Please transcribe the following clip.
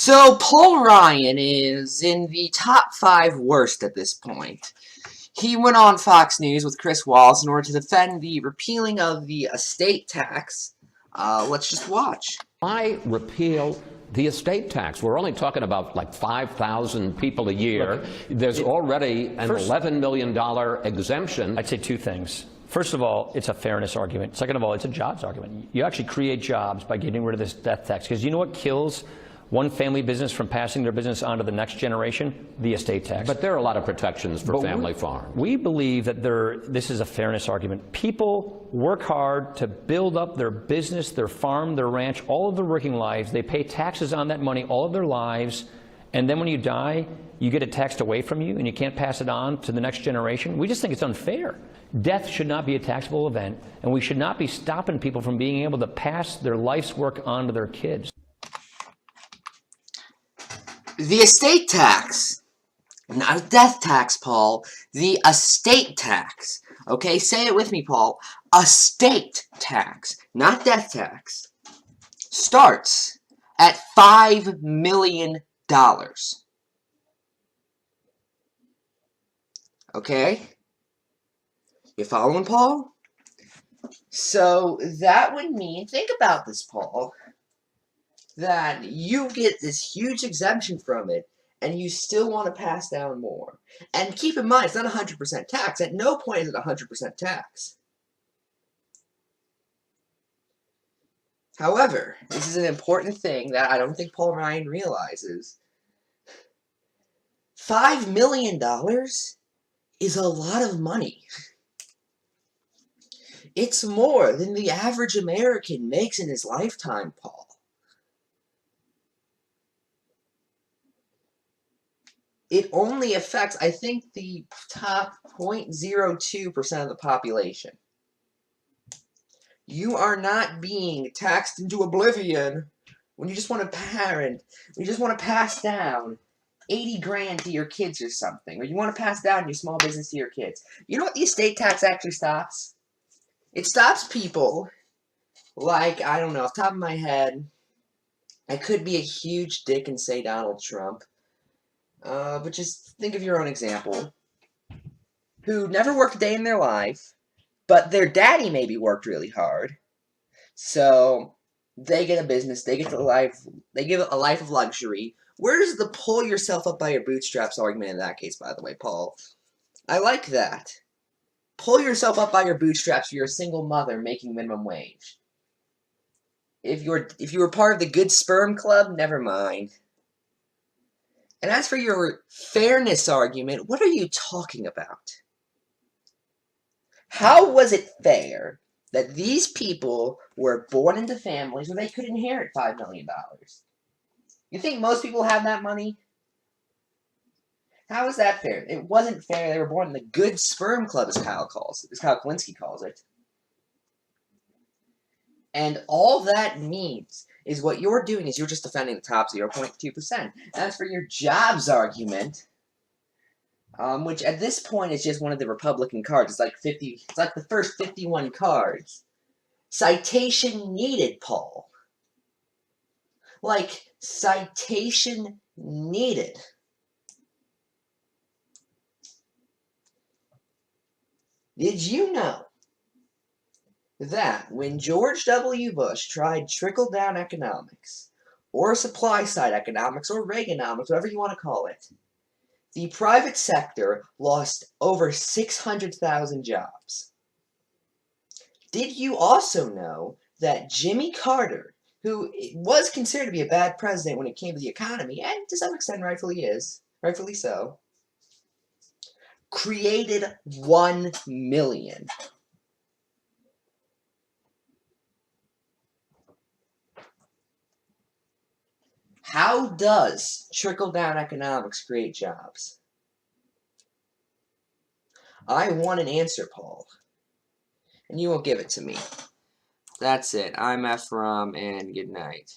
So Paul Ryan is in the top 5 worst at this point. He went on Fox News with Chris Wallace in order to defend the repealing of the estate tax. Let's just watch. Why repeal the estate tax? We're only talking about like 5,000 people a year. Look, there's already an $11 million exemption. I'd say two things. First of all, it's a fairness argument. Second of all, it's a jobs argument. You actually create jobs by getting rid of this death tax. Because you know what kills one family business from passing their business on to the next generation? The estate tax. But there are a lot of protections for family farms. We believe that this is a fairness argument. People work hard to build up their business, their farm, their ranch, all of their working lives. They pay taxes on that money all of their lives. And then when you die, you get it taxed away from you and you can't pass it on to the next generation. We just think it's unfair. Death should not be a taxable event, and we should not be stopping people from being able to pass their life's work on to their kids. The estate tax. Not a death tax, Paul. The estate tax. Okay, say it with me, Paul. Estate tax, not death tax, starts at $5 million. Okay? You following, Paul? So that would mean, think about this, Paul, that you get this huge exemption from it, and you still want to pass down more. And keep in mind, it's not 100% tax. At no point is it 100% tax. However, this is an important thing that I don't think Paul Ryan realizes. $5 million is a lot of money. It's more than the average American makes in his lifetime, Paul. It only affects, I think, the top 0.02% of the population. You are not being taxed into oblivion when you just want to parent, when you just want to pass down 80 grand to your kids or something, or you want to pass down your small business to your kids. You know what the estate tax actually stops? It stops people like, I don't know, off the top of my head, I could be a huge dick and say Donald Trump, but just think of your own example, who never worked a day in their life, but their daddy maybe worked really hard, so they get a business, they get a life of luxury. Where's the pull yourself up by your bootstraps argument in that case, by the way, Paul? I like that. Pull yourself up by your bootstraps if you're a single mother making minimum wage. If you were part of the good sperm club, never mind. And as for your fairness argument, what are you talking about? How was it fair that these people were born into families where they could inherit $5 million? You think most people have that money? How is that fair? It wasn't fair. They were born in the good sperm club, as Kyle Kalinske calls it. And all that means is what you're doing is you're just defending the top 0.2%. As for your jobs argument, which at this point is just one of the Republican cards. It's like the first 51 cards. Citation needed, Paul. Like, citation needed. Did you know that when George W. Bush tried trickle-down economics, or supply-side economics, or Reaganomics, whatever you want to call it, the private sector lost over 600,000 jobs? Did you also know that Jimmy Carter, who was considered to be a bad president when it came to the economy, and to some extent rightfully so, created 1 million. How does trickle-down economics create jobs? I want an answer, Paul. And you won't give it to me. That's it. I'm Ephrom, and good night.